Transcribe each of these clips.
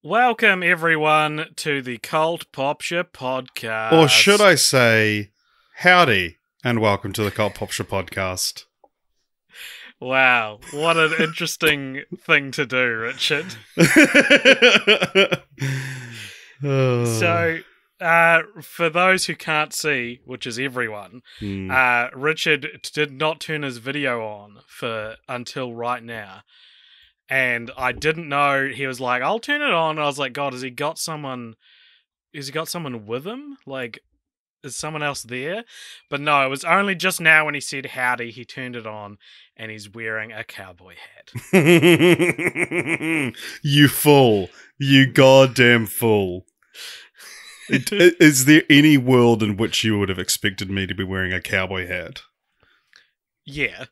Welcome, everyone, to the Cult Popture podcast. Or should I say, howdy, and welcome to the Cult Popture podcast. Wow, what an interesting thing to do, Richard. So, for those who can't see, which is everyone, Richard did not turn his video on until right now. And I didn't know. He was like, I'll turn it on. And I was like, God, has he got someone with him? Like, is someone else there? But no, it was only just now when he said howdy, he turned it on, and he's wearing a cowboy hat. You fool. You goddamn fool. Is there any world in which you would have expected me to be wearing a cowboy hat? Yeah.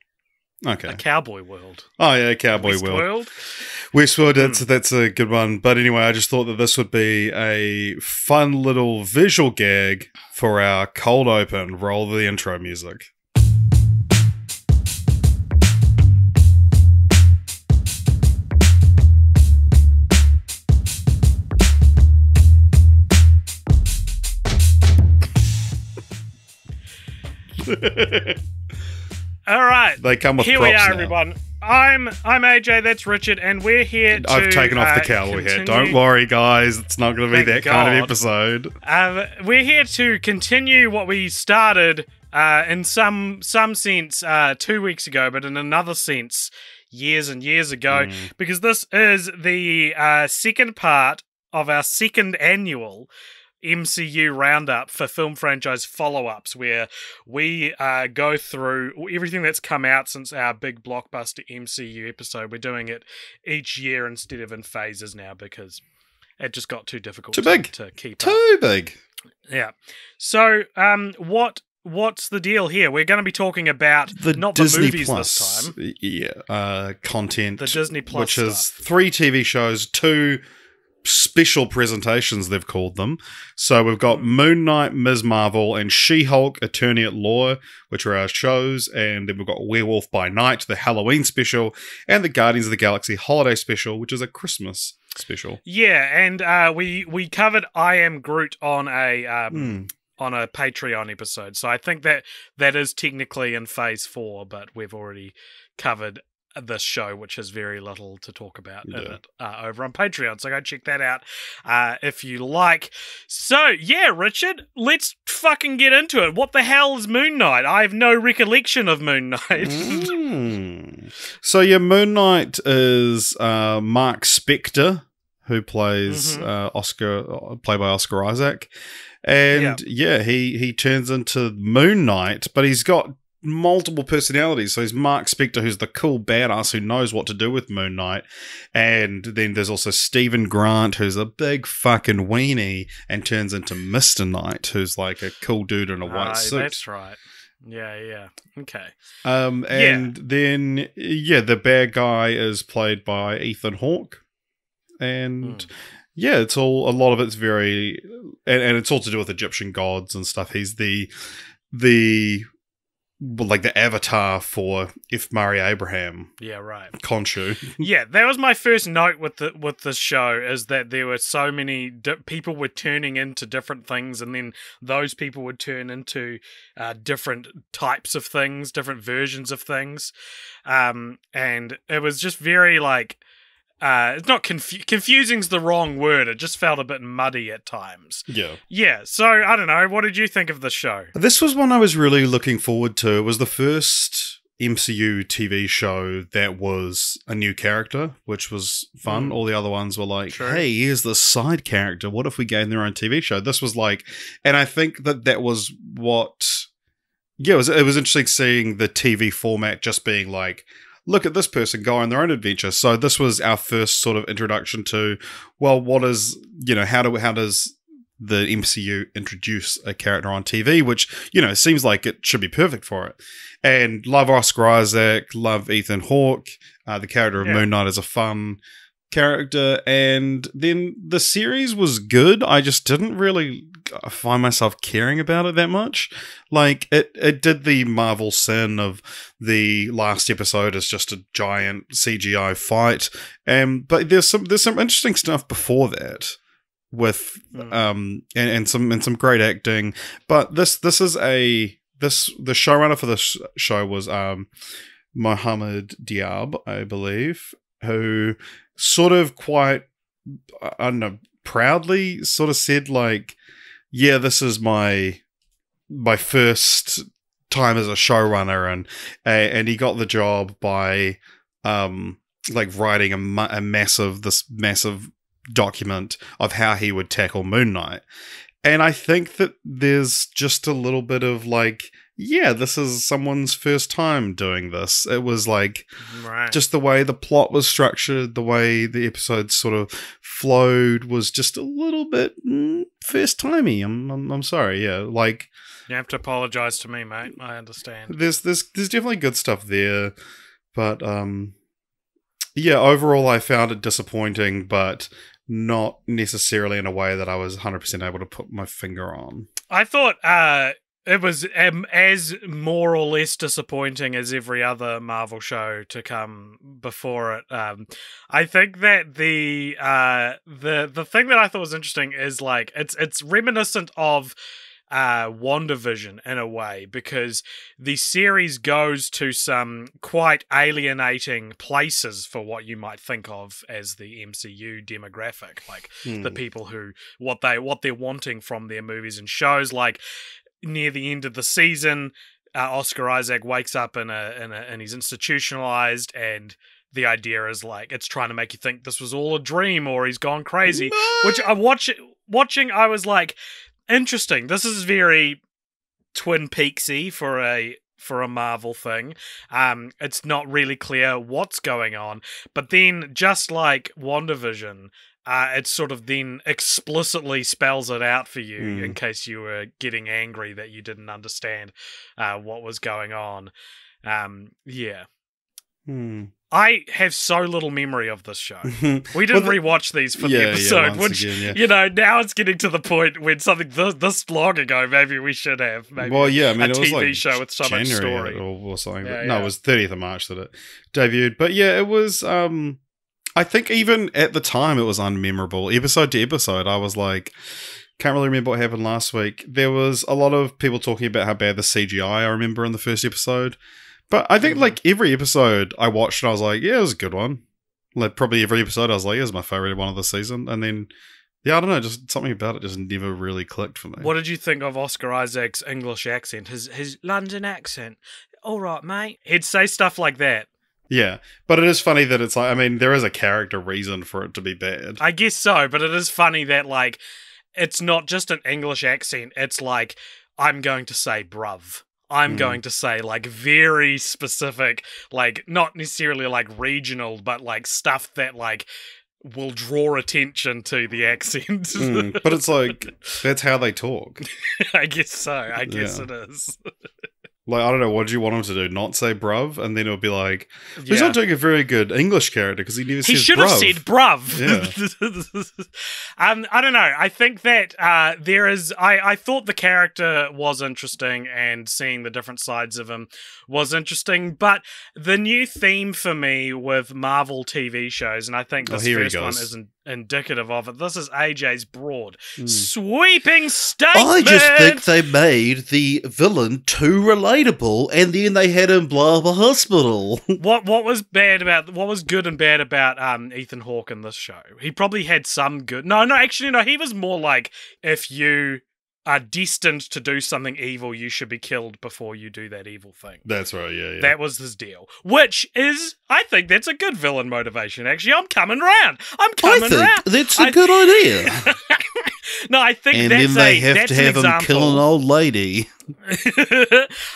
Okay. A cowboy world. Oh, yeah, cowboy Westworld? Westworld, that's a good one. But anyway, I just thought that this would be a fun little visual gag for our cold open. Roll the intro music. All right. They come with here props we are, now. everyone. I'm AJ. That's Richard, and we're here to. I've taken off the cowboy hat. Don't worry, guys. It's not going to be Thank that kind of God. episode. We're here to continue what we started in some sense 2 weeks ago, but in another sense years and years ago, because this is the second part of our second annual MCU roundup for film franchise follow-ups, where we go through everything that's come out since our big blockbuster MCU episode. We're doing it each year instead of in phases now because it just got too difficult to keep up. Too big. Yeah. So what's the deal here? We're going to be talking about not Disney the movies Plus, this time. Yeah, content. The Disney Plus which is stuff. 3 TV shows, 2 special presentations they've called them. So we've got Moon Knight, Ms. Marvel, and She-Hulk, Attorney at Law, which are our shows, and then we've got Werewolf by Night, the Halloween special, and the Guardians of the Galaxy Holiday special, which is a Christmas special. Yeah, and we covered I Am Groot on a Patreon episode, so I think that is technically in phase 4, but we've already covered this show, which has very little to talk about in it over on Patreon, so go check that out if you like. So yeah, Richard, let's fucking get into it. What the hell is Moon Knight? I have no recollection of Moon Knight. So yeah, Moon Knight is Mark Spector, who plays played by Oscar Isaac, and he turns into Moon Knight, but he's got multiple personalities. So he's Mark Spector, who's the cool badass who knows what to do with Moon Knight, and then there's also Stephen Grant, who's a big fucking weenie and turns into Mr. Knight, who's like a cool dude in a white suit. That's right. Yeah. Okay. Then the bad guy is played by Ethan Hawke, and it's all, a lot of it's very, and it's all to do with Egyptian gods and stuff. He's the avatar for F. Murray Abraham. Yeah, right. Khonshu. Yeah, that was my first note with this show, is that there were so many people were turning into different things, and then those people would turn into different types of things, different versions of things, and it was just very like. It's not confusing's the wrong word. It just felt a bit muddy at times. Yeah. So I don't know. What did you think of the show? This was one I was really looking forward to. It was the first MCU TV show that was a new character, which was fun. All the other ones were like, hey, here's the side character. What if we gave them their own TV show? This was like, and I think that was what. Yeah, it was interesting seeing the TV format just being like, look at this person go on their own adventure. So this was our first sort of introduction to, well, what is, how does the MCU introduce a character on TV, which, seems like it should be perfect for it. And love Oscar Isaac, love Ethan Hawke. The character of Moon Knight is a fun character. And then the series was good. I just didn't really find myself caring about it that much. Like, it did the Marvel sin of the last episode is just a giant CGI fight, but there's some interesting stuff before that with and some great acting. But the showrunner for this show was Mohammed Diab, I believe, who sort of quite, I don't know, proudly sort of said, like, yeah, this is my first time as a showrunner, and he got the job by like writing a massive document of how he would tackle Moon Knight. And I think that there's just a little bit of like, yeah, this is someone's first time doing this. It was like, just the way the plot was structured, the way the episodes sort of flowed was just a little bit first timey. I'm sorry, yeah. Like, you have to apologize to me, mate. I understand. There's definitely good stuff there, but yeah, overall I found it disappointing, but not necessarily in a way that I was 100% able to put my finger on. I thought it was as more or less disappointing as every other Marvel show to come before it. I think that the thing that I thought was interesting is like it's reminiscent of WandaVision in a way, because the series goes to some quite alienating places for what you might think of as the MCU demographic, like the people who what they're wanting from their movies and shows. Like near the end of the season, Oscar Isaac wakes up and he's institutionalized, and the idea is like it's trying to make you think this was all a dream or he's gone crazy. Which I'm watching, I was like, interesting. This is very Twin Peaksy for a Marvel thing. It's not really clear what's going on, but then just like WandaVision, it sort of then explicitly spells it out for you in case you were getting angry that you didn't understand what was going on. Yeah. I have so little memory of this show. We didn't rewatch these for the episode, which, you know, now it's getting to the point when something this long ago, maybe we should have. Maybe I mean, it was TV like show with so much story. Or something. No, it was 30th of March that it debuted. But yeah, it was, I think even at the time it was unmemorable. Episode to episode, I was like, can't really remember what happened last week. There was a lot of people talking about how bad the CGI I remember in the first episode. But I think, like, every episode I watched, and I was like, yeah, it was a good one. Like, probably every episode I was like, it was my favourite one of the season. And then, yeah, I don't know, just something about it just never really clicked for me. What did you think of Oscar Isaac's English accent, his London accent? All right, mate. He'd say stuff like that. Yeah, but it is funny that it's like, I mean, there is a character reason for it to be bad. I guess so, but it is funny that, like, it's not just an English accent. It's like, I'm going to say bruv. I'm going to say, like, very specific, like, not necessarily, like, regional, but, like, stuff that, like, will draw attention to the accent. But it's like, that's how they talk. I guess so. I guess it is. Like, I don't know, what do you want him to do? Not say bruv? And then it'll be like, he's not doing a very good English character because he never says bruv. He should have said bruv. Yeah. I don't know. I think that there is... I thought the character was interesting and seeing the different sides of him was interesting, but the new theme for me with Marvel TV shows, and I think this first one isn't indicative of it. This is AJ's broad, sweeping statement. I just think they made the villain too relatable, and then they had him blow up a hospital. What was good and bad about Ethan Hawke in this show? He probably had some good. No, he was more like, if you are destined to do something evil, you should be killed before you do that evil thing. That's right, yeah. That was his deal. Which is, I think that's a good villain motivation, actually. I'm coming round. That's a good idea. No, I think and that's then they have that's to have him kill an old lady.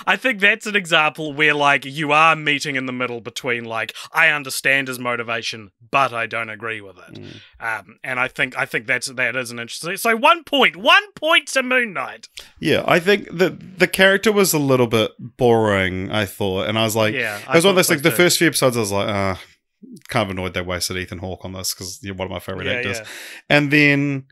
I think that's an example where, like, you are meeting in the middle between, like, I understand his motivation, but I don't agree with it. And I think that is an interesting. So 1 point to Moon Knight. Yeah, I think that the character was a little bit boring, I thought, and I was like, it was one of those things. The first few episodes, I was like, kind of annoyed they wasted Ethan Hawke on this because you're one of my favorite actors, and then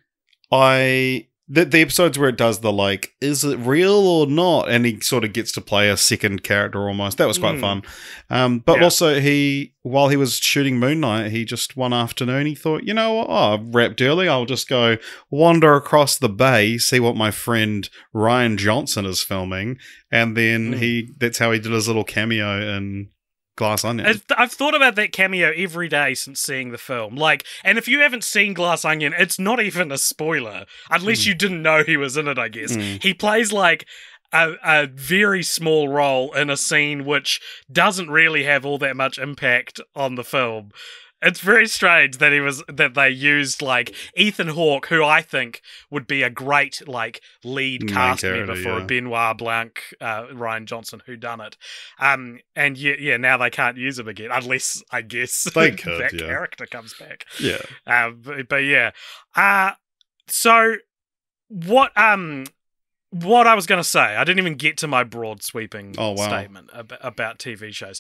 I the episodes where it does the like, is it real or not? And he sort of gets to play a second character almost. That was quite fun. But also while he was shooting Moon Knight, he just one afternoon he thought, you know what? Oh, I've wrapped early. I'll just go wander across the bay, see what my friend Ryan Johnson is filming, and then that's how he did his little cameo in Glass Onion. I've thought about that cameo every day since seeing the film. Like, and if you haven't seen Glass Onion, it's not even a spoiler. Unless you didn't know he was in it, I guess. He plays like a very small role in a scene which doesn't really have all that much impact on the film. It's very strange that they used like Ethan Hawke, who I think would be a great like lead cast member for a Benoit Blanc, Ryan Johnson whodunit. And now they can't use him again unless I guess they could, that character comes back. Yeah. But yeah. So what I was going to say, I didn't even get to my broad sweeping statement about TV shows.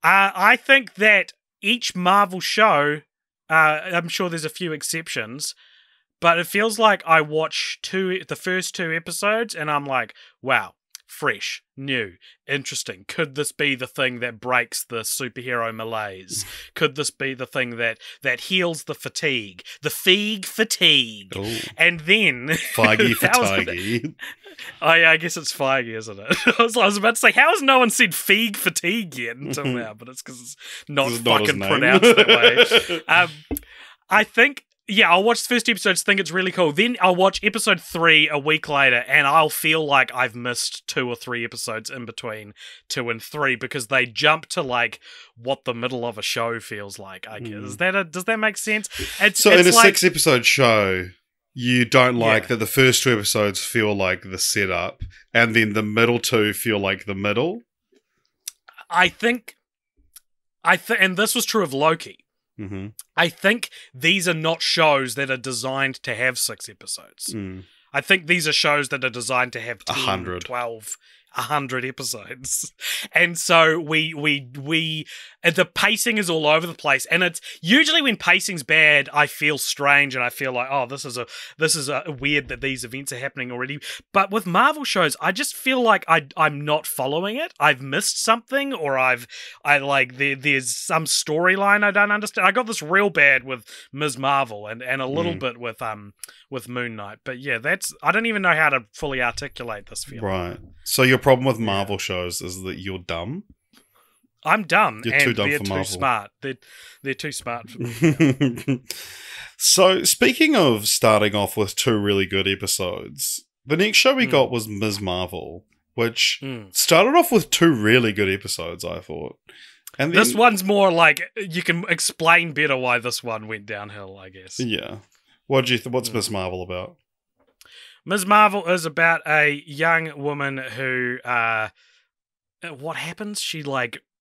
I think that each Marvel show, I'm sure there's a few exceptions, but it feels like I watch the first 2 episodes and I'm like, wow, fresh, new, interesting. Could this be the thing that breaks the superhero malaise? Could this be the thing that heals the fatigue? The fatigue. Ooh. And then... Feige fatigue. Oh yeah, I guess it's Feige, isn't it? I was about to say, how has no one said fatigue yet until now? But it's because it's not fucking pronounced that way. I think... Yeah, I'll watch the first 2 episodes, think it's really cool. Then I'll watch episode 3 a week later, and I'll feel like I've missed 2 or 3 episodes in between 2 and 3 because they jump to like what the middle of a show feels like. I guess does that make sense? It's in a like, 6-episode show, you don't like that the first 2 episodes feel like the setup, and then the middle 2 feel like the middle. I think, and this was true of Loki. Mm-hmm. I think these are not shows that are designed to have 6 episodes. I think these are shows that are designed to have 10, 100. 12, 100 episodes. And so the pacing is all over the place. And it's usually when pacing's bad, I feel strange and I feel like, oh, this is a weird that these events are happening already. But with Marvel shows, I just feel like I'm not following it. I've missed something, or there's some storyline I don't understand. I got this real bad with Ms. Marvel and a little bit with Moon Knight. But yeah, I don't even know how to fully articulate this feeling. Right. So your problem with Marvel shows is that you're dumb? I'm dumb. You're too dumb they're for too Marvel. Smart. They're too smart for me. So speaking of starting off with 2 really good episodes, the next show we got was Ms. Marvel, which started off with 2 really good episodes, I thought. And this one's more like, you can explain better why this one went downhill, I guess. Yeah. What's Ms. Marvel about? Ms. Marvel is about a young woman who, what happens? She,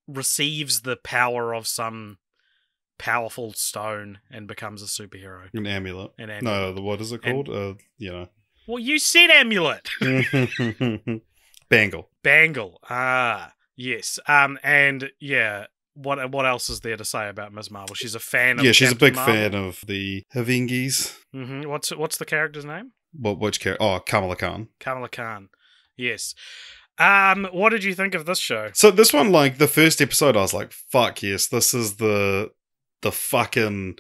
receives the power of some powerful stone and becomes a superhero. An amulet. No, what is it called? Well, you said amulet. Bangle. Yes. And, yeah, what else is there to say about Ms. Marvel? She's a fan of she's Captain a big Marvel. fan of the Havengis. Mm-hmm. What's the character's name? Which character? Oh, Kamala Khan. Kamala Khan. Yes. What did you think of this show? So this one, the first episode, I was like, fuck yes, this is the fucking,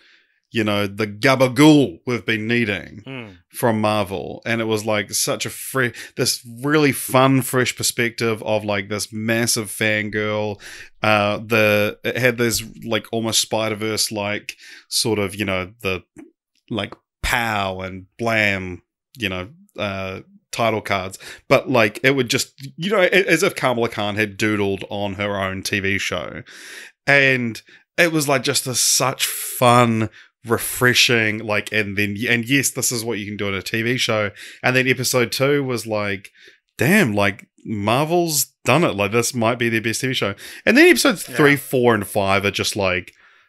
the gabagool we've been needing from Marvel. And it was such a this really fun, fresh perspective of this massive fangirl. It had this almost Spider-Verse sort of, the pow and blam, title cards, but it would just, as if Kamala Khan had doodled on her own TV show. And it was just such fun, refreshing, and yes, this is what you can do in a TV show. And then episode 2 was damn, Marvel's done it. This might be their best TV show. And then episodes 3, 4, and 5 are just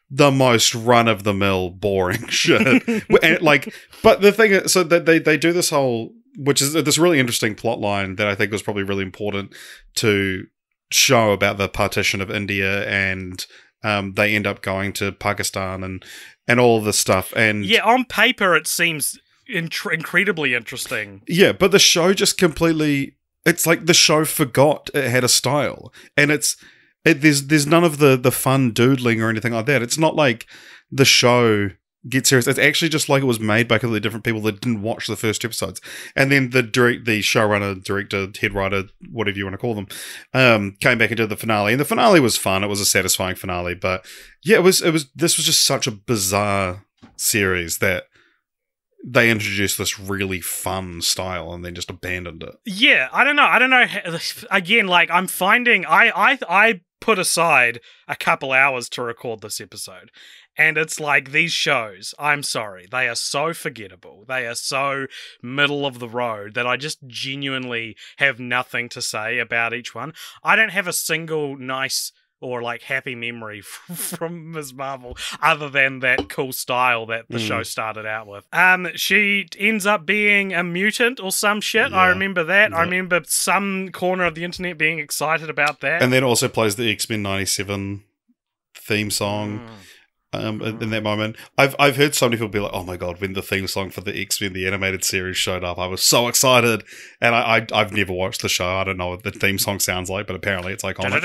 the most run-of-the-mill boring shit. And, but the thing is, so that they do this whole, which is this really interesting plot line that I think was probably really important to show about the partition of India, and they end up going to Pakistan and all of this stuff. And yeah, on paper it seems incredibly interesting. Yeah, but the show just completely... It's like the show forgot it had a style. And there's none of the fun doodling or anything like that. It's not like the show gets serious. It's actually just like it was made by completely different people that didn't watch the first 2 episodes. And then the showrunner, director, head writer, whatever you want to call them, came back into the finale. And the finale was fun. It was a satisfying finale. But yeah, this was just such a bizarre series that they introduced this really fun style and then just abandoned it. Yeah, I don't know. Again, like, I'm finding... I put aside a couple hours to record this episode. And it's like, these shows, I'm sorry, they are so forgettable. They are so middle of the road that I just genuinely have nothing to say about each one. I don't have a single nice... or like happy memory from Ms. Marvel, other than that cool style that the show started out with. She ends up being a mutant or some shit. Yeah. I remember that. Yeah. I remember some corner of the internet being excited about that. And then also plays the X-Men 97 theme song. In that moment, I've heard so many people be like, "Oh my god!" When the theme song for the X-Men the animated series showed up, I was so excited. And I've never watched the show. I don't know what the theme song sounds like, but apparently it's iconic.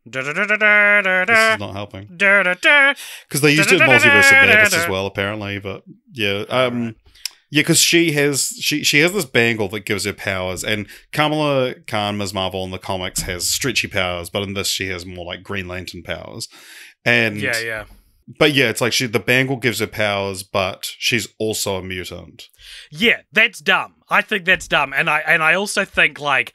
This is not helping because they used it in Multiverse of Madness as well, apparently. But yeah, yeah, because she has this bangle that gives her powers, and Kamala Khan, Ms. Marvel in the comics, has stretchy powers, but in this she has more like Green Lantern powers. And yeah. But yeah, it's like the bangle gives her powers, but she's also a mutant. Yeah, that's dumb. I think that's dumb, and I also think like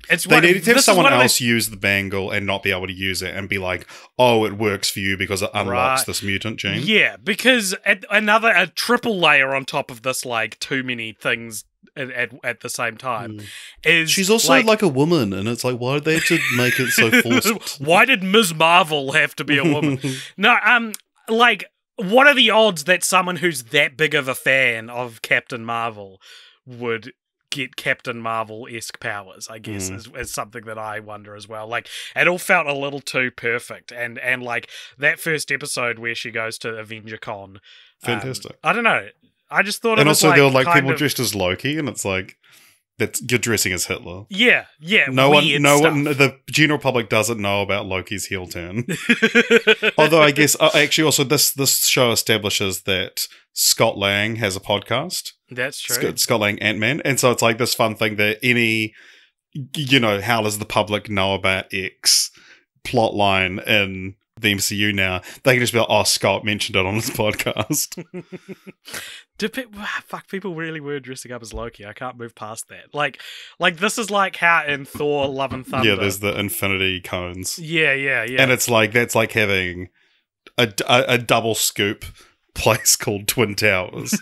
they needed to have someone else use the bangle and not be able to use it and be like, oh, it works for you because it unlocks this mutant gene. Yeah, because a triple layer on top of this, like too many things at the same time. She's also like a woman, and it's like, why did they have to make it so forced? Why did Ms. Marvel have to be a woman? No, like, what are the odds that someone who's that big of a fan of Captain Marvel would get Captain Marvel-esque powers, I guess, is something that I wonder as well. Like, it all felt a little too perfect, and like, that first episode where she goes to AvengerCon. Fantastic. I don't know. I just thought and it was also there were like people dressed as Loki, and it's like you're dressing as Hitler. Yeah. No one, the general public doesn't know about Loki's heel turn. Although I guess actually also this show establishes that Scott Lang has a podcast. That's true. Scott Lang, Ant-Man, and so it's like this fun thing that how does the public know about X plot line in the MCU now? They can just be like, oh, Scott mentioned it on his podcast. People really were dressing up as Loki. I can't move past that. Like this is like how in Thor: Love and Thunder. Yeah, there's the Infinity Cones. Yeah. And it's like that's like having a double scoop place called Twin Towers.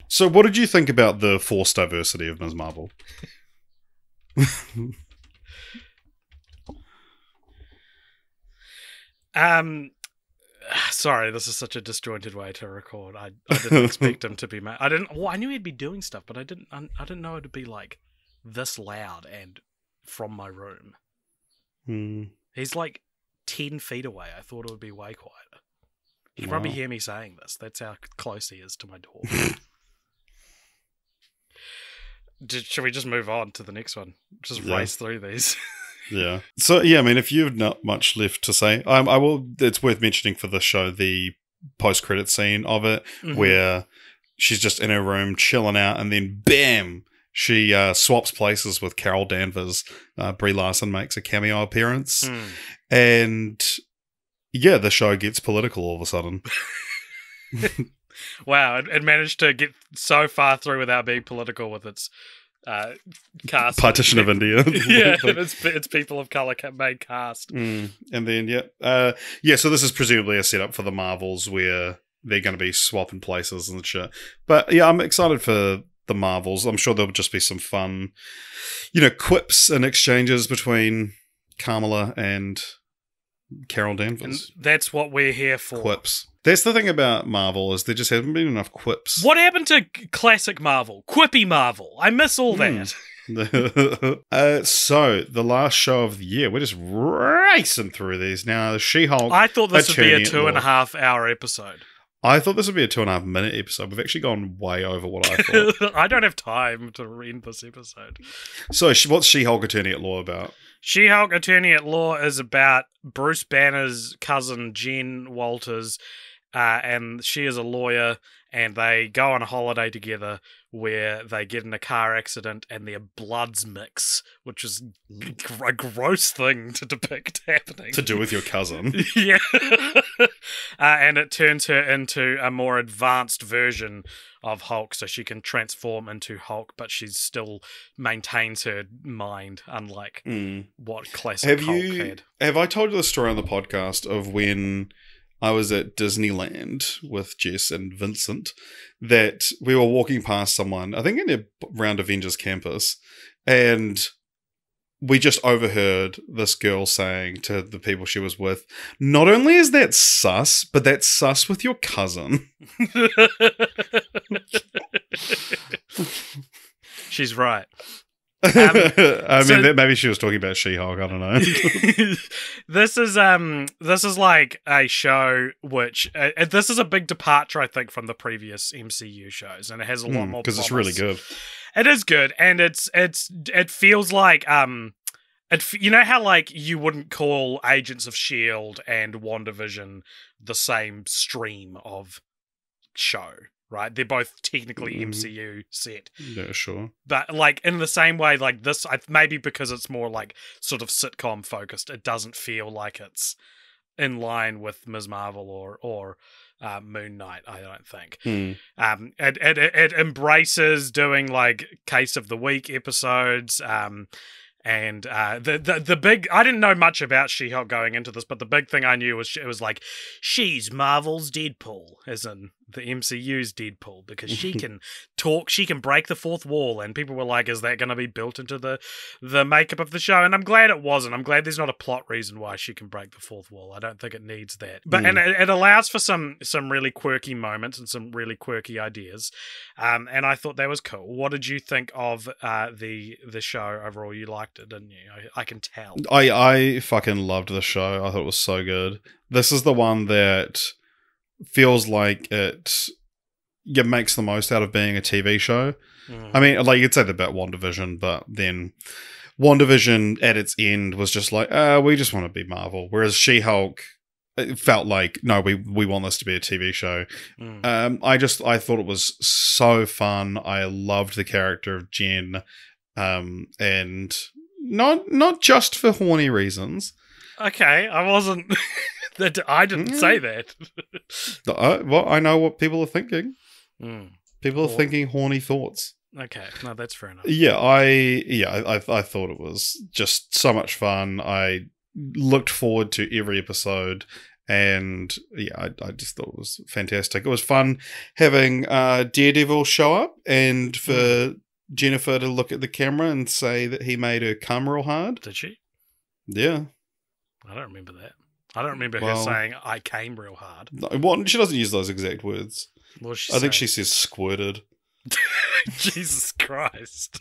So, what did you think about the forced diversity of Ms. Marvel? Sorry, this is such a disjointed way to record. I didn't expect him to be I knew he'd be doing stuff, but I didn't know it'd be like this loud and from my room. He's like 10 feet away. I thought it would be way quieter. You can probably hear me saying this. That's how close he is to my door. Should we just move on to the next one? Just race through these. Yeah. So, yeah, I mean, if you have not much left to say, I will. It's worth mentioning for the show the post-credit scene of it, where she's just in her room chilling out, and then bam, she swaps places with Carol Danvers. Brie Larson makes a cameo appearance, and yeah, the show gets political all of a sudden. Wow, it managed to get so far through without being political with its cast. Partition of India. Yeah, it's people of colour made cast. And then, so this is presumably a setup for the Marvels where they're going to be swapping places and shit. But yeah, I'm excited for the Marvels. I'm sure there'll just be some fun, quips and exchanges between Kamala and Carol Danvers. And that's what we're here for. Quips. That's the thing about Marvel, is there just haven't been enough quips. What happened to classic Marvel? Quippy Marvel. I miss all that. So, the last show of the year, we're just racing through these now. She-Hulk. I thought this would be a 2.5 hour episode. I thought this would be a 2.5-minute episode. We've actually gone way over what I thought. I don't have time to read this episode. So, what's She-Hulk Attorney at Law about? She-Hulk Attorney at Law is about Bruce Banner's cousin, Jen Walters, and she is a lawyer, and they go on a holiday together where they get in a car accident and their bloods mix, which is a gross thing to depict happening. To do with your cousin. Yeah. And it turns her into a more advanced version of Hulk, so she can transform into Hulk, but she still maintains her mind, unlike what classic Hulk had. Have I told you the story on the podcast of when I was at Disneyland with Jess and Vincent, that we were walking past someone, I think around Avengers Campus, and we just overheard this girl saying to the people she was with, not only is that sus, but that's sus with your cousin. She's right. Maybe she was talking about She-Hulk. I don't know. This is like a show which this is a big departure, I think, from the previous MCU shows, and it has a lot more because it's really good. It is good, and it feels like you know how like you wouldn't call Agents of S.H.I.E.L.D. and WandaVision the same stream of show. Right, they're both technically MCU set. Yeah, sure. But like in the same way, like this, maybe because it's more like sort of sitcom focused, it doesn't feel like it's in line with Ms. Marvel or Moon Knight. I don't think. It embraces doing like Case of the Week episodes. And the big, I didn't know much about She-Hulk going into this, but the big thing I knew was it was like, she's Marvel's Deadpool, as in the MCU's Deadpool, because she can talk, she can break the fourth wall, and people were like, is that going to be built into the makeup of the show? And I'm glad it wasn't. I'm glad there's not a plot reason why she can break the fourth wall. I don't think it needs that. But and it allows for some really quirky moments and some really quirky ideas. And I thought that was cool. What did you think of the show overall? You liked it, didn't you? I can tell. I fucking loved the show. I thought it was so good. This is the one that feels like it makes the most out of being a TV show. I mean, like you'd say that about WandaVision, but then WandaVision at its end was just like, we just want to be Marvel. Whereas She-Hulk, it felt like, no, we want this to be a TV show. I thought it was so fun. I loved the character of Jen, and not just for horny reasons. Okay, I wasn't. I didn't say that. Well, I know what people are thinking. People are thinking horny thoughts. Okay, no, that's fair enough. Yeah, I thought it was just so much fun. I looked forward to every episode, and yeah, I just thought it was fantastic. It was fun having Daredevil show up, and for Jennifer to look at the camera and say that he made her come real hard. Did she? Yeah. I don't remember that. I don't remember her saying, I came real hard. No, she doesn't use those exact words. I think she says squirted. Jesus Christ.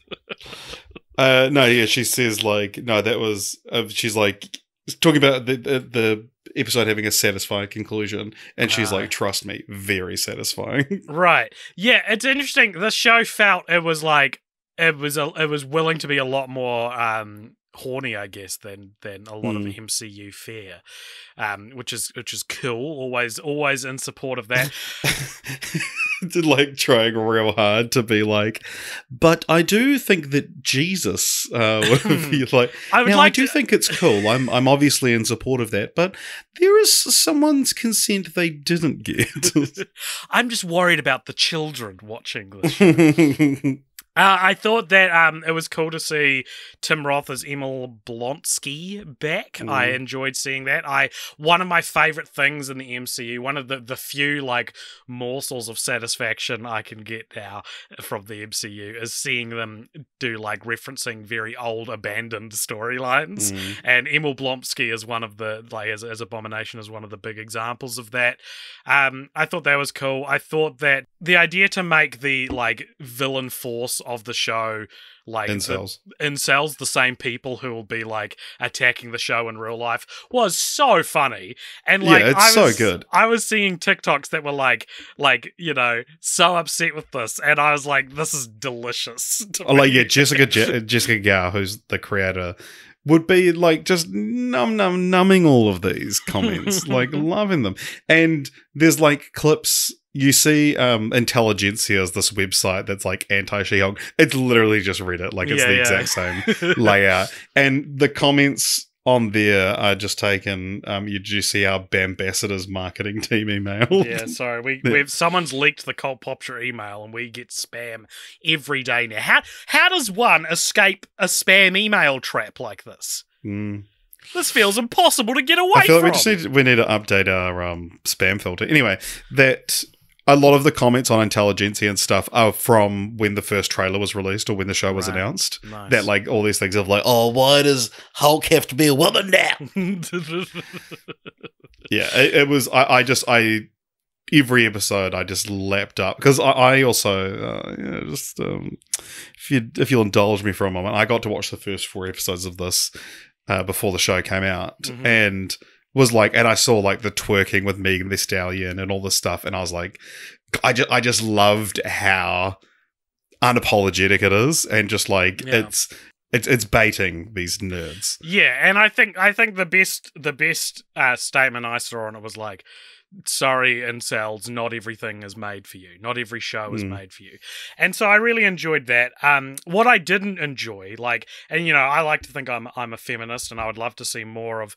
No, yeah, she says like, no, that was, she's like, talking about the episode having a satisfying conclusion, and she's like, trust me, very satisfying. Right. Yeah, it's interesting. The show felt it was like, it was willing to be a lot more horny, I guess, than a lot of the MCU fare, which is cool. Always in support of that. Like trying real hard to be like, but I do think that Jesus would be like. I do think it's cool. I'm obviously in support of that, but there is someone's consent they didn't get. I'm just worried about the children watching this show. I thought that it was cool to see Tim Roth as Emil Blonsky back. I enjoyed seeing that. One of my favorite things in the MCU, one of the few like morsels of satisfaction I can get now from the MCU, is seeing them do like referencing very old abandoned storylines. And Emil Blonsky is one of the, like as Abomination is one of the big examples of that. I thought that was cool. I thought that the idea to make the like villain force of the show like incels, the same people who will be like attacking the show in real life, was so funny. And like, it's so good. I was seeing TikToks that were like you know, so upset with this, and I was like, this is delicious. Jessica Gao, who's the creator, would be like just numbing all of these comments, like loving them. And there's like clips. You see Intelligentsia is this website that's like anti-She-Hulk. It's literally just Reddit. Like, it's the exact same layout. And the comments on there are just taken, you see our Bambassador's marketing team email. Yeah, sorry. We've someone's leaked the Cult Popture email and we get spam every day now. How does one escape a spam email trap like this? This feels impossible to get away from. I feel like we need to update our spam filter. Anyway, that a lot of the comments on Intelligentsia and stuff are from when the first trailer was released or when the show was announced. Nice. That like all these things of like, oh, why does Hulk have to be a woman now? Yeah, it was. I every episode I just lapped up because I also if you'll indulge me for a moment, I got to watch the first 4 episodes of this before the show came out, and was like, and I saw like the twerking with Megan Thee Stallion and all this stuff, and I was like, I just loved how unapologetic it is, and just like it's baiting these nerds. Yeah, and I think the best statement I saw on it was like, sorry, incels, not everything is made for you. Not every show is made for you. And so I really enjoyed that. What I didn't enjoy, like, and you know, I like to think I'm a feminist and I would love to see more of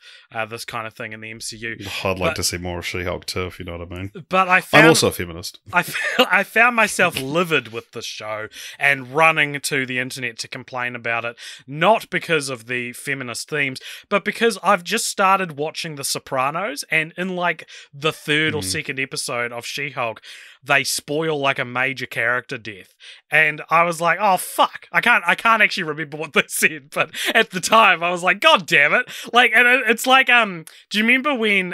this kind of thing in the MCU. I'd like to see more of She-Hulk too, if you know what I mean. But I'm also a feminist. I found myself livid with this show and running to the internet to complain about it, not because of the feminist themes, but because I've just started watching The Sopranos, and in like the third or second episode of She-Hulk, they spoil like a major character death, and I was like, oh fuck, I can't actually remember what they said, but at the time I was like, god damn it. Like, and it's like, do you remember when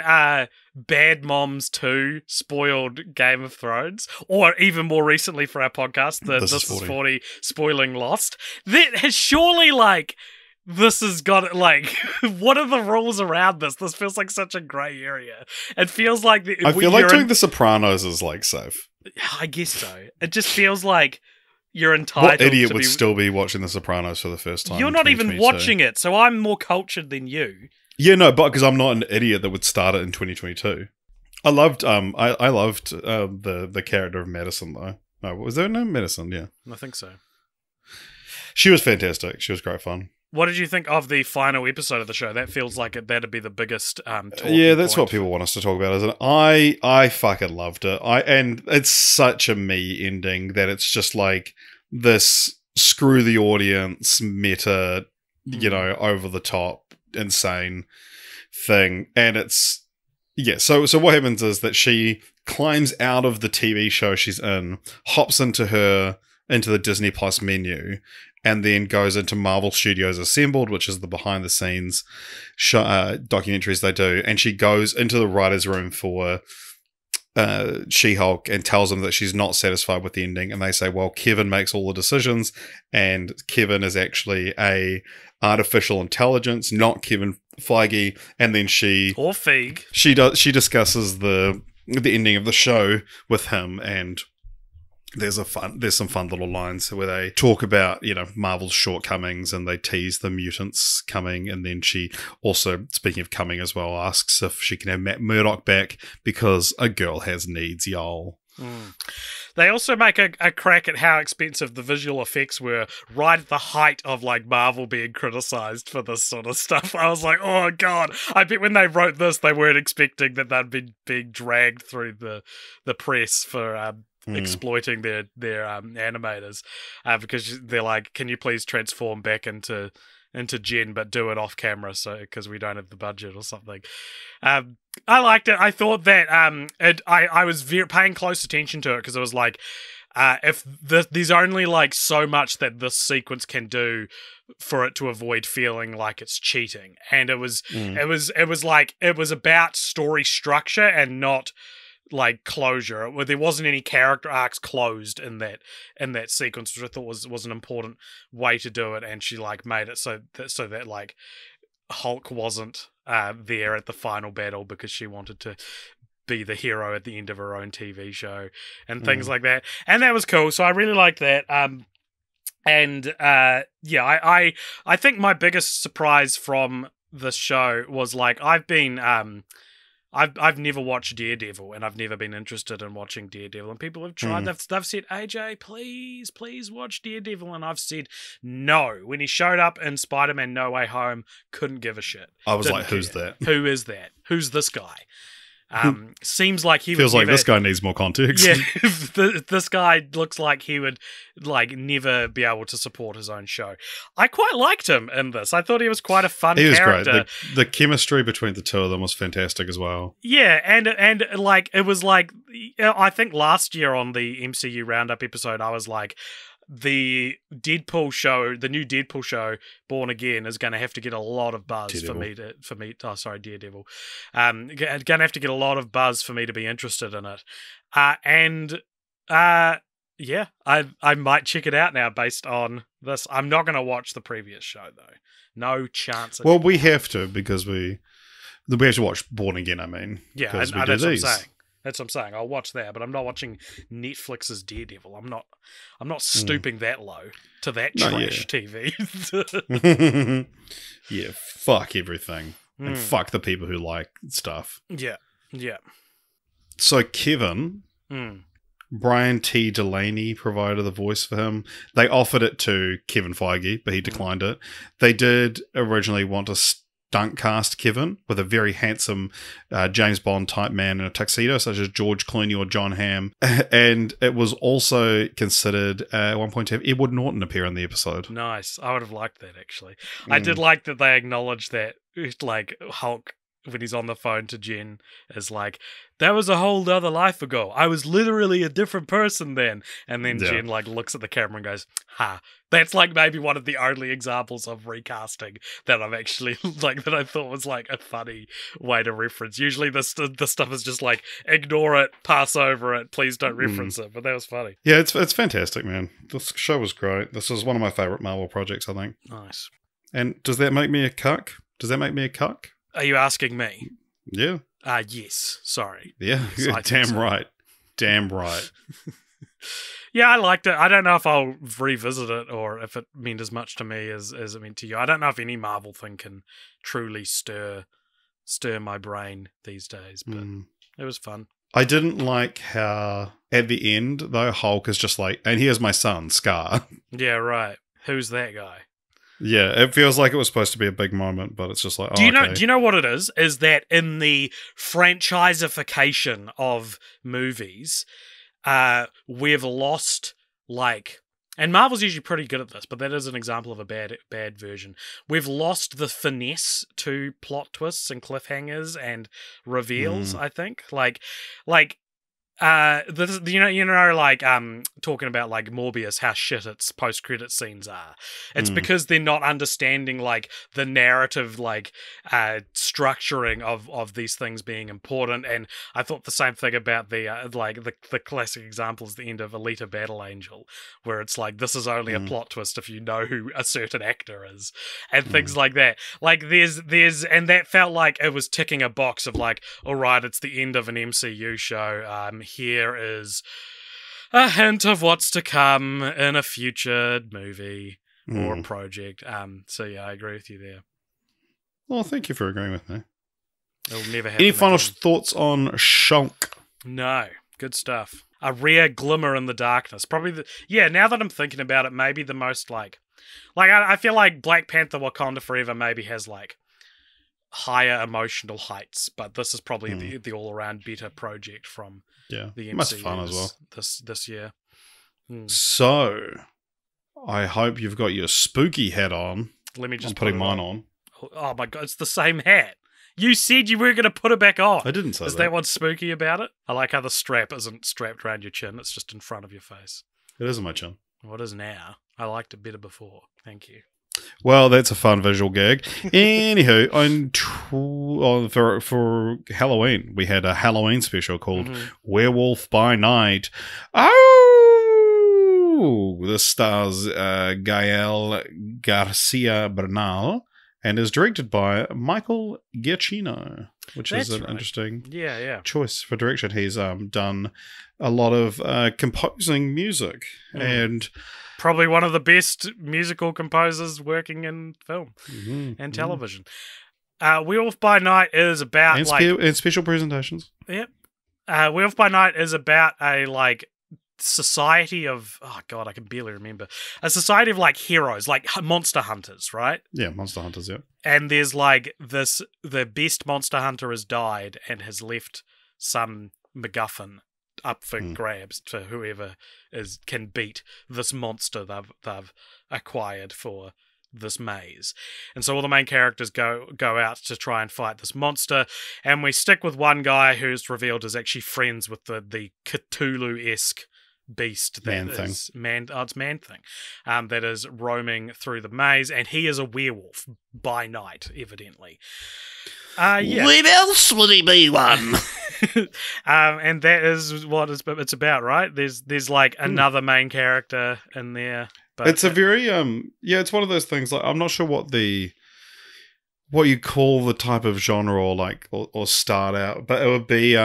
Bad Moms 2 spoiled Game of Thrones, or even more recently for our podcast, This is 40 spoiling Lost? That has surely like, this has got, like, what are the rules around this? This feels like such a grey area. It feels like... I feel like doing The Sopranos is, like, safe. I guess so. It just feels like you're entitled What idiot would still be watching The Sopranos for the first time? You're not even watching it, so I'm more cultured than you. Yeah, no, but because I'm not an idiot that would start it in 2022. I loved I loved the character of Madison, though. No, was there no Madison? Yeah. I think so. She was fantastic. She was great fun. What did you think of the final episode of the show? That feels like that'd be the biggest yeah, that's what people want us to talk about, isn't it? I fucking loved it. And it's such a me ending that it's just like this screw the audience meta, you know, over the top, insane thing. And it's so what happens is that she climbs out of the TV show she's in, hops into the Disney Plus menu, and then goes into Marvel Studios Assembled, which is the behind-the-scenes documentaries they do. And she goes into the writer's room for She-Hulk and tells them that she's not satisfied with the ending. And they say, well, Kevin makes all the decisions, and Kevin is actually a artificial intelligence, not Kevin Feige. And then or Feig. She discusses the ending of the show with him, and there's some fun little lines where they talk about, you know, Marvel's shortcomings, and they tease the mutants coming. And then she also, speaking of coming as well, asks if she can have Matt Murdock back because a girl has needs, y'all. They also make a crack at how expensive the visual effects were right at the height of like Marvel being criticized for this sort of stuff. I was like, oh god, I bet when they wrote this they weren't expecting that they'd be being dragged through the press for exploiting their animators, because they're like, can you please transform back into Jen, but do it off camera, so because we don't have the budget or something. I liked it. I thought that I was paying close attention to it, because it was like, if there's only like so much that this sequence can do for it to avoid feeling like it's cheating, and it was about story structure and not like closure. Where there wasn't any character arcs closed in that sequence, which I thought was an important way to do it. And she like made it so that like Hulk wasn't there at the final battle because she wanted to be the hero at the end of her own TV show and things like that. And that was cool. So I really liked that. I think my biggest surprise from this show was like I've never watched Daredevil and I've never been interested in watching Daredevil, and people have tried. They've said, AJ, please watch Daredevil, and I've said no. When he showed up in Spider-Man No Way Home, couldn't give a shit. I was like, who's that? Who is that? Who's this guy? Seems like he feels like this guy needs more context. Yeah, this guy looks like he would like never be able to support his own show. I quite liked him in this. I thought he was quite a fun character. He was great. The chemistry between the two of them was fantastic as well. Yeah, and like it was like I think last year on the MCU Roundup episode, I was like, the new Deadpool show, Born Again, is going to have to get a lot of buzz Daredevil. Daredevil. Going to have to get a lot of buzz for me to be interested in it. I might check it out now based on this. I'm not going to watch the previous show though. No chance. Well, we have to because we have to watch Born Again. I mean, yeah, that's what I'm saying. That's what I'm saying. I'll watch that, but I'm not watching Netflix's Daredevil. I'm not stooping that low to that trash TV. Yeah, fuck everything. And fuck the people who like stuff. Yeah. So Kevin, Brian T. Delaney provided the voice for him. They offered it to Kevin Feige, but he declined it. They did originally want to stunt cast Kevin with a very handsome James Bond type man in a tuxedo, such as George Clooney or John Hamm. And it was also considered at one point to have Edward Norton appear in the episode. Nice. I would have liked that, actually. I did like that they acknowledged that, like, Hulk, when he's on the phone to Jen, is like, that was a whole other life ago. I was literally a different person then. And then Jen like looks at the camera and goes, ha. That's like maybe one of the only examples of recasting that I've actually like that I thought was like a funny way to reference. Usually the stuff is just like, ignore it, pass over it, please don't reference it. But that was funny. Yeah, it's fantastic, man. This show was great. This is one of my favorite Marvel projects, I think. Nice. And does that make me a cuck? Are you asking me? Yeah. Yes. Sorry. Yeah. Damn right. Yeah, I liked it. I don't know if I'll revisit it or if it meant as much to me as it meant to you. I don't know if any Marvel thing can truly stir my brain these days, but it was fun. I didn't like how at the end, though, Hulk is just like, and here's my son, Scar. Yeah, right. Who's that guy? Yeah, it feels like it was supposed to be a big moment, but it's just like, do you know what it is? Is that in the franchiseification of movies, we've lost, like, and Marvel's usually pretty good at this, but that is an example of a bad version. We've lost the finesse to plot twists and cliffhangers and reveals, I think. Like this, like talking about like Morbius, how shit its post-credit scenes are. It's because they're not understanding like the narrative, like structuring of these things being important. And I thought the same thing about the classic example is the end of Alita Battle Angel, where it's like, this is only a plot twist if you know who a certain actor is, and things like that. Like there's and that felt like it was ticking a box of like, all right, it's the end of an MCU show. Here is a hint of what's to come in a future movie or project. So yeah, I agree with you there. Well, thank you for agreeing with me. It'll never happen. Any final thoughts on Shulk? No. Good stuff. A rare glimmer in the darkness. Probably now that I'm thinking about it, maybe the most like I feel like Black Panther Wakanda Forever maybe has like higher emotional heights, but this is probably the all-around better project from the MCU. Much fun as well this year. So I hope you've got your spooky hat on. Let me just put mine on. Oh my god, it's the same hat. You said you were going to put it back on. I didn't say that. Is that what's spooky about it? I like how the strap isn't strapped around your chin, it's just in front of your face. It is on my chin. What is now? I liked it better before. Thank you. Well, that's a fun visual gag. Anywho, for Halloween, we had a Halloween special called Werewolf by Night. Oh! This stars Gael Garcia Bernal and is directed by Michael Giacchino, which is an interesting choice for direction. He's done a lot of composing music and... Probably one of the best musical composers working in film and television. Werewolf by Night is about and special presentations. Yep. Werewolf by Night is about a society of I can barely remember. A society of heroes, like monster hunters, right? Yeah, monster hunters, yeah. And there's the best monster hunter has died and has left some MacGuffin up for grabs to whoever can beat this monster they've acquired for this maze. And so all the main characters go out to try and fight this monster, and we stick with one guy who's revealed is actually friends with the Cthulhu-esque beast it's Man-Thing that is roaming through the maze, and he is a werewolf by night, evidently. Where else would he be one? And that is what it's about, right? There's another main character in there. But it's a very it's one of those things. I'm not sure what you call the type of genre or start out, but it would be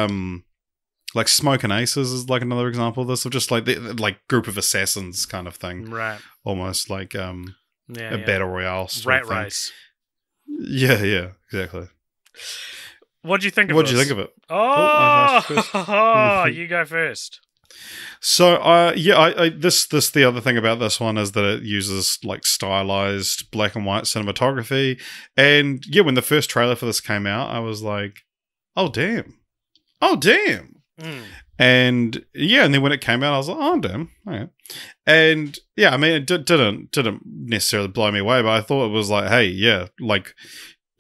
Smoke and Aces is another example of this, of just the group of assassins kind of thing, right? Almost like a battle royale rat race. Yeah, exactly. What do you think of What do you think of it? You go first. So, the other thing about this one is that it uses stylized black and white cinematography, and when the first trailer for this came out, I was like, "Oh damn!" And and then when it came out, I was like, "Oh damn!" Okay. And I mean, it didn't necessarily blow me away, but I thought it was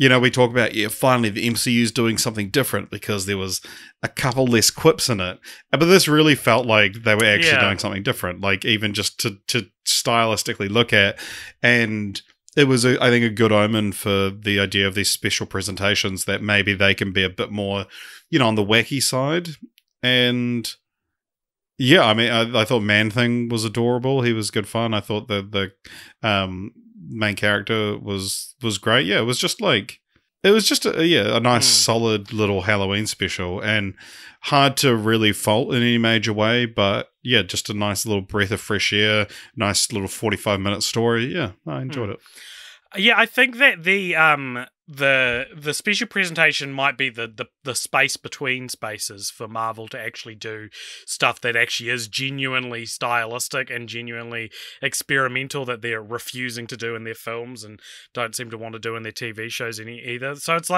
we talk about, finally the MCU's doing something different because there was a couple less quips in it. But this really felt like they were actually doing something different, even just to stylistically look at. And it was, I think, a good omen for the idea of these special presentations, that maybe they can be a bit more, on the wacky side. And I mean, I thought Man-Thing was adorable. He was good fun. I thought the main character was great. Yeah, it was just a nice solid little Halloween special, and hard to really fault in any major way, but just a nice little breath of fresh air, nice little 45-minute story. I enjoyed it. I think that the special presentation might be the space between spaces for Marvel to actually do stuff that actually is genuinely stylistic and genuinely experimental, that they're refusing to do in their films and don't seem to want to do in their TV shows either. So it's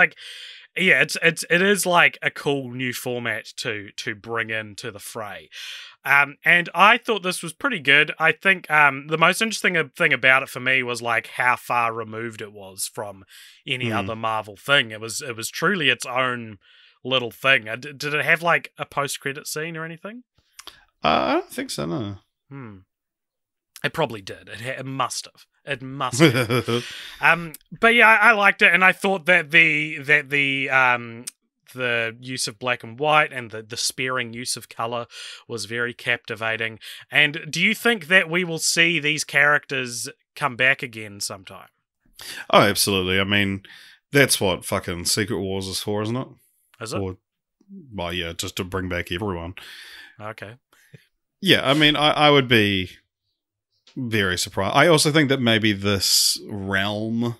it is a cool new format to bring into the fray. And I thought this was pretty good. I think the most interesting thing about it for me was how far removed it was from any other Marvel thing. It was truly its own little thing. Did it have a post-credit scene or anything? I don't think so, no. It probably did. It must have. It must have. But I liked it, and I thought that the use of black and white and the sparing use of color was very captivating. And do you think that we will see these characters come back again sometime? Oh, absolutely. I mean, that's what fucking Secret Wars is for, isn't it? Is it? Just to bring back everyone. Okay. I mean, I would be very surprised. I also think that maybe this realm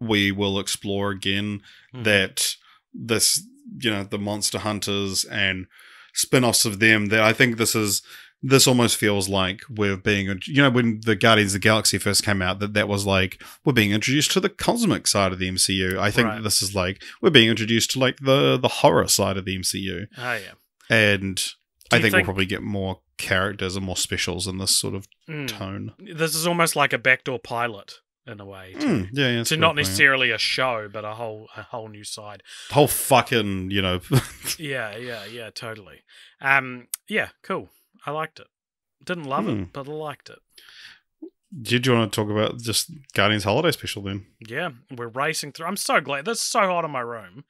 we will explore again, that this, the monster hunters and spin-offs of them, that I think this almost feels like we're being, when the Guardians of the Galaxy first came out, that was we're being introduced to the cosmic side of the MCU. I think that this is we're being introduced to the horror side of the MCU. Oh yeah. And I think we'll probably get more characters and more specials in this sort of tone. This is almost like a backdoor pilot in a way. To not necessarily a show, but a whole new side. Whole fucking, Yeah, totally. Cool. I liked it. Didn't love it, but I liked it. Did you want to talk about just Guardians Holiday Special then? Yeah, we're racing through. I'm so glad. This is so hot in my room.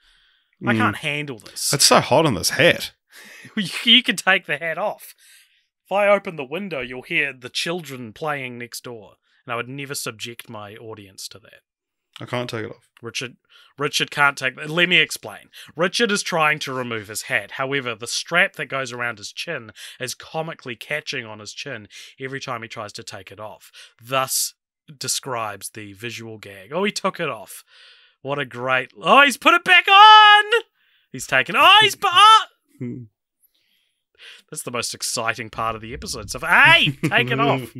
I can't handle this. It's so hot in this hat. You can take the hat off. If I open the window, you'll hear the children playing next door. And I would never subject my audience to that. I can't take it off. Richard can't take that. Let me explain. Richard is trying to remove his hat. However, the strap that goes around his chin is comically catching on his chin every time he tries to take it off. Thus describes the visual gag. Oh, he took it off. What a great... Oh, he's put it back on! He's taken... Oh, he's... That's the most exciting part of the episode. So, hey, take it off.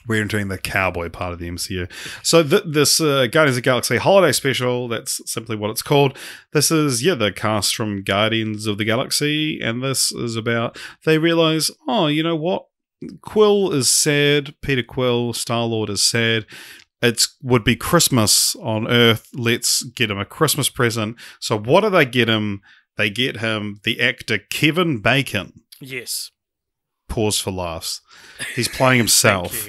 We're entering the cowboy part of the MCU. So this Guardians of the Galaxy Holiday Special, that's simply what it's called. This is, the cast from Guardians of the Galaxy, and this is about, they realize, oh, you know what? Quill is sad. Peter Quill, Star-Lord, is sad. It would be Christmas on Earth. Let's get him a Christmas present. So what do they get him? They get him the actor Kevin Bacon. Yes. Pause for laughs. He's playing himself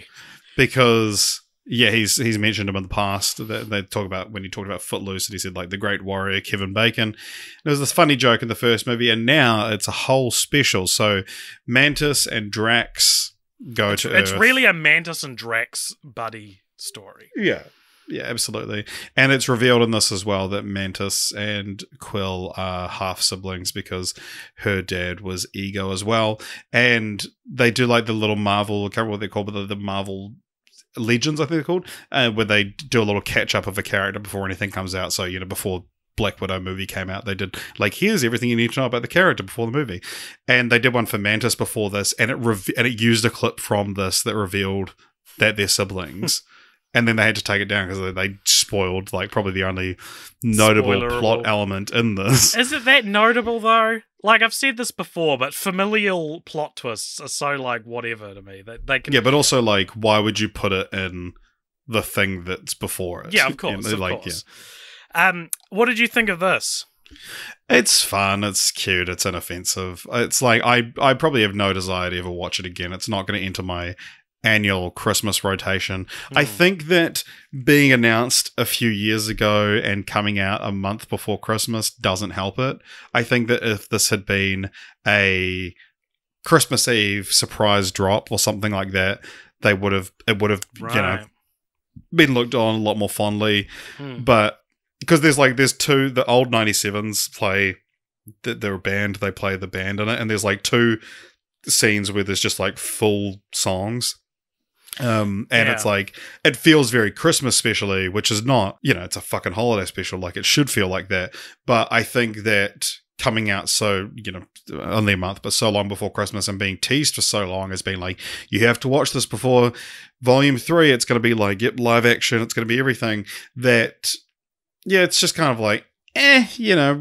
because, he's mentioned him in the past. They talk about, when he talked about Footloose, and he said, like, the great warrior Kevin Bacon. And there was this funny joke in the first movie, and now it's a whole special. So Mantis and Drax go to Earth. It's really a Mantis and Drax buddy story. Yeah, absolutely. And it's revealed in this as well that Mantis and Quill are half siblings because her dad was Ego as well. And they do like the little Marvel, I can't remember what they're called, but the Marvel Legends, I think they're called, where they do a little catch up of a character before anything comes out. So, before Black Widow movie came out, they did like, here's everything you need to know about the character before the movie. And they did one for Mantis before this, and it used a clip from this that revealed that they're siblings. And then they had to take it down because they spoiled, like, probably the only notable plot element in this. Is it that notable, though? Like, I've said this before, but familial plot twists are so, like, whatever to me. They can... Yeah, but also, like, why would you put it in the thing that's before it? Yeah, of course, of course. Yeah. What did you think of this? It's fun. It's cute. It's inoffensive. It's like, I probably have no desire to ever watch it again. It's not going to enter my annual Christmas rotation. I think that being announced a few years ago and coming out a month before Christmas doesn't help it. I think that if this had been a Christmas Eve surprise drop or something like that, it would have been looked on a lot more fondly. But because there's two, the old 97s play, they're a band, they play the band in it, and there's like two scenes where there's just like full songs. It's like, it feels very Christmas specially, which is not, it's a fucking holiday special, like it should feel like that. But I think that coming out so, only a month, but so long before Christmas and being teased for so long has been like, you have to watch this before Volume 3. It's going to be like, live action. It's going to be everything that, it's just kind of like,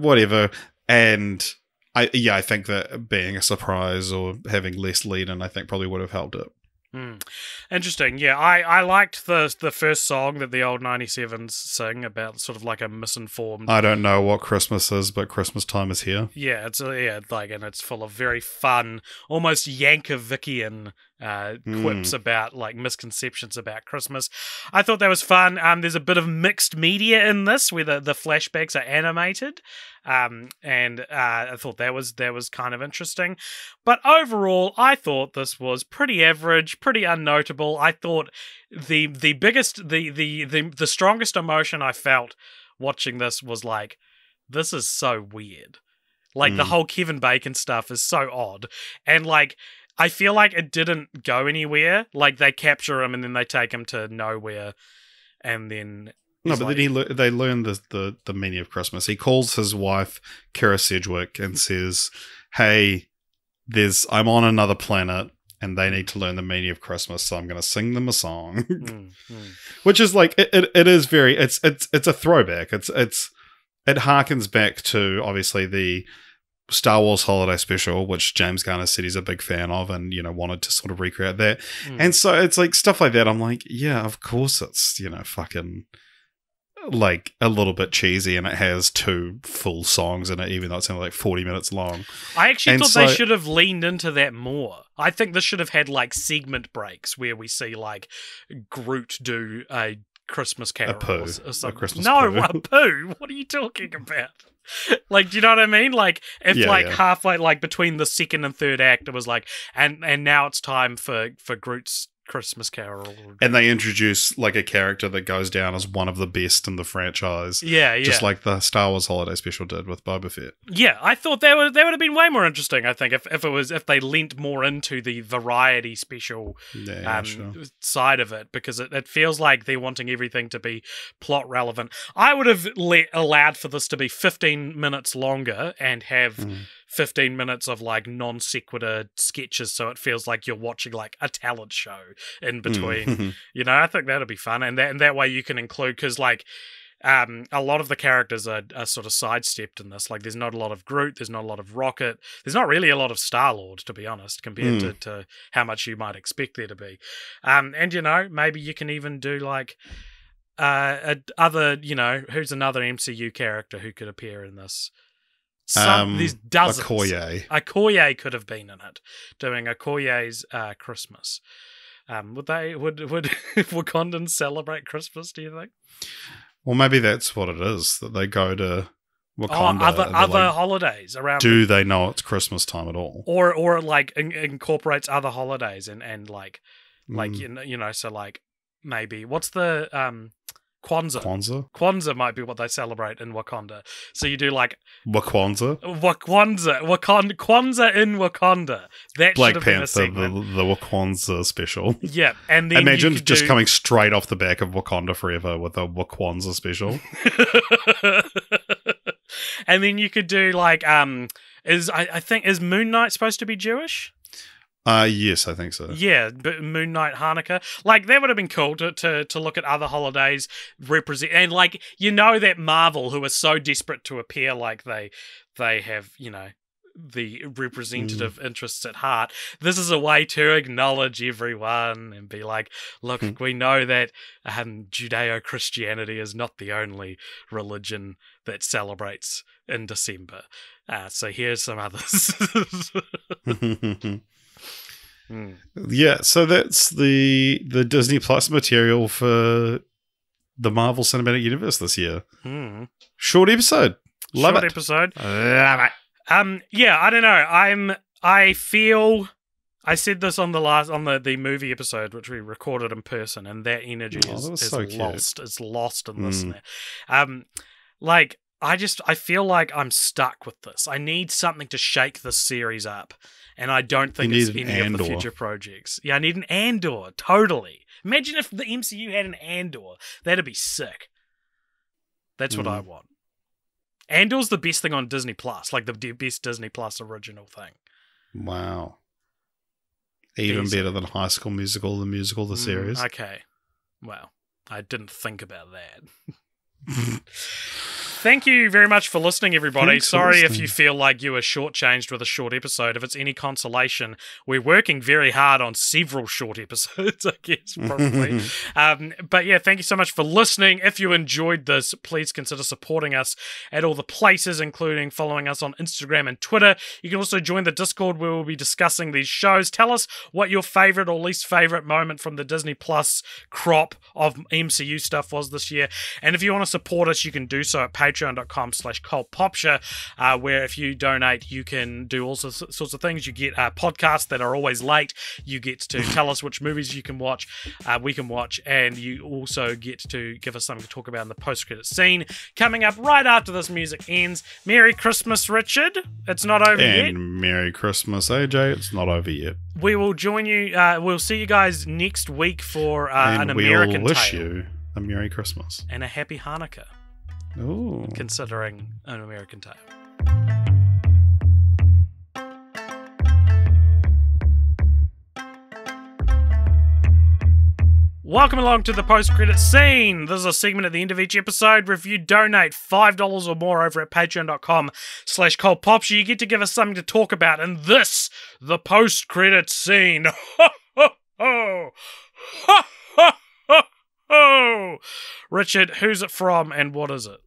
whatever. And I think that being a surprise or having less lead in, I think probably would have helped it. Interesting. Yeah, I liked the first song that the old 97s sing about, sort of like a misinformed... I don't know what Christmas is, but Christmas time is here. Yeah, and it's full of very fun, almost Yankovician quips about like misconceptions about Christmas. I thought that was fun. There's a bit of mixed media in this where the flashbacks are animated. And I thought that was kind of interesting. But overall, I thought this was pretty average, pretty unnotable. I thought the biggest, the strongest emotion I felt watching this was like, this is so weird. Like the whole Kevin Bacon stuff is so odd. And like, I feel like it didn't go anywhere. Like they capture him and then they take him to nowhere. And then... No, but then they learn the meaning of Christmas. He calls his wife, Kara Sedgwick, and says, hey, I'm on another planet, and they need to learn the meaning of Christmas, so I'm going to sing them a song. Which is like, it is very, it's a throwback. It harkens back to, obviously, the Star Wars Holiday Special, which James Garner said he's a big fan of and, wanted to sort of recreate that. And so it's like stuff like that. I'm like, yeah, of course it's, fucking... like a little bit cheesy, and it has 2 full songs in it, even though it's only like 40 minutes long. I actually thought they should have leaned into that more. I think this should have had like segment breaks where we see like Groot do a Christmas Carol a poo, or something. A Christmas no, poo. A poo. What are you talking about? Like, do you know what I mean? Like, if halfway, like between the second and third act, it was like, and now it's time for Groot's Christmas Carol. And they introduce like a character that goes down as one of the best in the franchise. Yeah. Just like the Star Wars Holiday Special did with Boba Fett. Yeah, I thought that would have been way more interesting, I think, if they leant more into the variety special side of it, because it feels like they're wanting everything to be plot relevant. I would have allowed for this to be 15 minutes longer and have 15 minutes of like non sequitur sketches, so it feels like you're watching like a talent show in between. You know, I think that'd be fun, and that way you can include, because like a lot of the characters are sort of sidestepped in this. Like, there's not a lot of Groot, there's not a lot of Rocket, there's not really a lot of Star-Lord, to be honest, compared to how much you might expect there to be. And you know, maybe you can even do like other, you know, who's another MCU character who could appear in this? There's dozens. Okoye could have been in it, doing Okoye's Christmas. Would Wakandans celebrate Christmas, do you think? Well, maybe that's what it is, that they go to Wakanda. Other holidays around. Do they know it's Christmas time at all? Or like incorporates other holidays and like you know, so like maybe what's the Kwanzaa. Kwanzaa might be what they celebrate in Wakanda. So you do like Kwanzaa in Wakanda. That Black should have Panther, been a segment. the Kwanzaa special. Yeah, and then imagine just coming straight off the back of Wakanda Forever with a Kwanzaa special. And then you could do like is Moon Knight supposed to be Jewish? Yes, I think so. Yeah, but Moon Knight, Hanukkah, like that would have been cool to look at other holidays represent, and like, you know, that Marvel, who are so desperate to appear like they have, you know, the representative interests at heart. This is a way to acknowledge everyone and be like, look, we know that Judeo-Christianity is not the only religion that celebrates in December. So here's some others. Yeah, so that's the Disney Plus material for the Marvel Cinematic Universe this year. Short episode. Love it. Yeah, I don't know. I feel I said this on the movie episode, which we recorded in person, and that energy is so lost. It's lost in this. Like, I feel like I'm stuck with this. I need something to shake this series up. And I don't think it's any of the future projects. Yeah, I need an Andor, totally. Imagine if the MCU had an Andor. That'd be sick. That's what I want. Andor's the best thing on Disney Plus, like the best Disney Plus original thing. Wow. Even better than High School Musical, the series. Okay. Well, I didn't think about that. Thank you very much for listening, everybody. Sorry if you feel like you were shortchanged with a short episode. If it's any consolation, we're working very hard on several short episodes, I guess, probably. But yeah, thank you so much for listening. If you enjoyed this, please consider supporting us at all the places, including following us on Instagram and Twitter. You can also join the Discord where we'll be discussing these shows. Tell us what your favourite or least favourite moment from the Disney Plus crop of MCU stuff was this year. And if you want to support us, you can do so at patreon.com/cultpopture, where if you donate, you can do all sorts of things. You get podcasts that are always late. You get to tell us which movies we can watch, and you also get to give us something to talk about in the post-credit scene. Coming up right after this music ends. Merry Christmas, Richard. It's not over yet. And Merry Christmas, AJ. It's not over yet. We will join you. We'll see you guys next week for an American Tale. We wish you a Merry Christmas. And a Happy Hanukkah. Ooh. Considering an American Tale. Welcome along to the post-credit scene. This is a segment at the end of each episode where if you donate $5 or more over at patreon.com/cultpopture, you get to give us something to talk about. And this, the post-credit scene. Ho, ho, ho. Ho, ho, ho. Richard, who's it from and what is it?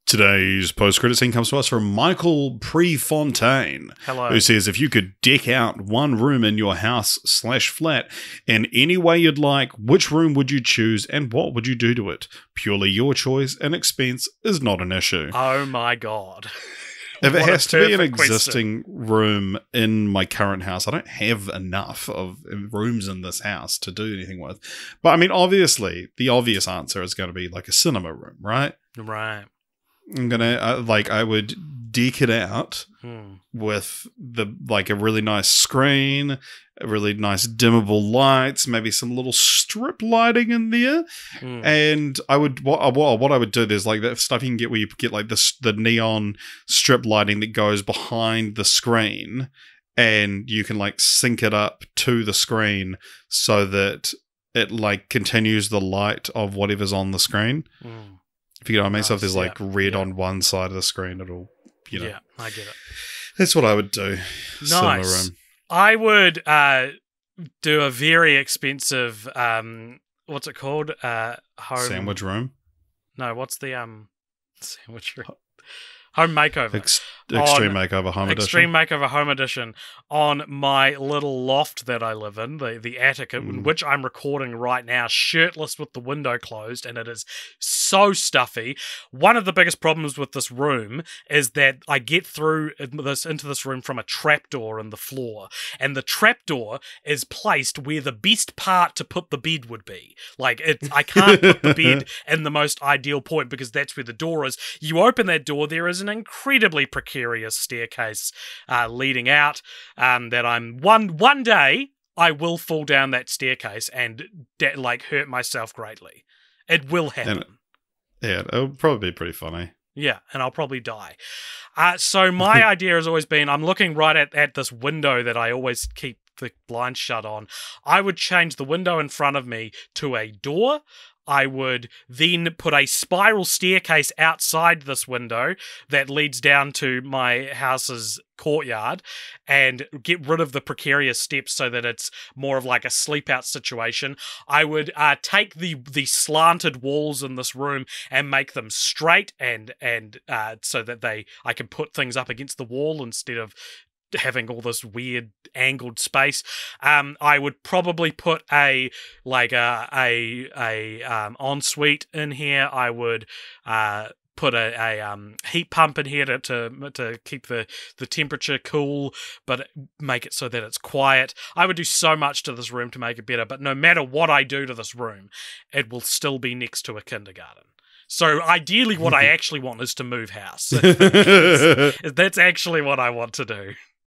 Today's post-credit scene comes to us from Michael Prefontaine. Hello. Who says, if you could deck out one room in your house/flat in any way you'd like, which room would you choose and what would you do to it? Purely your choice and expense is not an issue. Oh my God. If it has to be an question. existing room in my current house, I don't have enough of rooms in this house to do anything with. But I mean, obviously, the obvious answer is going to be like a cinema room, right? Right. I'm gonna I would deck it out with a really nice screen, a really nice dimmable lights, maybe some little strip lighting in there, and I would what I would do. There's like that stuff you can get where you get like the neon strip lighting that goes behind the screen, and you can like sync it up to the screen so that it like continues the light of whatever's on the screen. If you know what I mean, so if there's like red on one side of the screen, it'll, Yeah, I get it. That's what I would do. Nice. I would do a very expensive, what's it called? Home sandwich room? No, what's the sandwich room? Home makeover. Extreme Makeover Home Edition. Extreme Makeover Home Edition on my little loft that I live in, the attic, in which I'm recording right now, shirtless with the window closed, and it is so stuffy. One of the biggest problems with this room is that I get through into this room from a trapdoor in the floor, and the trapdoor is placed where the best part to put the bed would be. Like, I can't put the bed in the most ideal point because that's where the door is. You open that door, there is an incredibly precarious staircase leading out that I'm one day I will fall down that staircase and hurt myself greatly. It will happen. It'll probably be pretty funny. Yeah, and I'll probably die. So my idea has always been, I'm looking right at this window that I always keep the blinds shut on. I would change the window in front of me to a door. I would then put a spiral staircase outside this window that leads down to my house's courtyard and get rid of the precarious steps so that it's more of like a sleep out situation. I would take the slanted walls in this room and make them straight and so that I can put things up against the wall instead of having all this weird angled space. I would probably put a ensuite in here. I would put a heat pump in here to keep the temperature cool, but make it so that it's quiet. I would do so much to this room to make it better, but no matter what I do to this room, it will still be next to a kindergarten. So ideally what I actually want is to move house. That's actually what I want to do.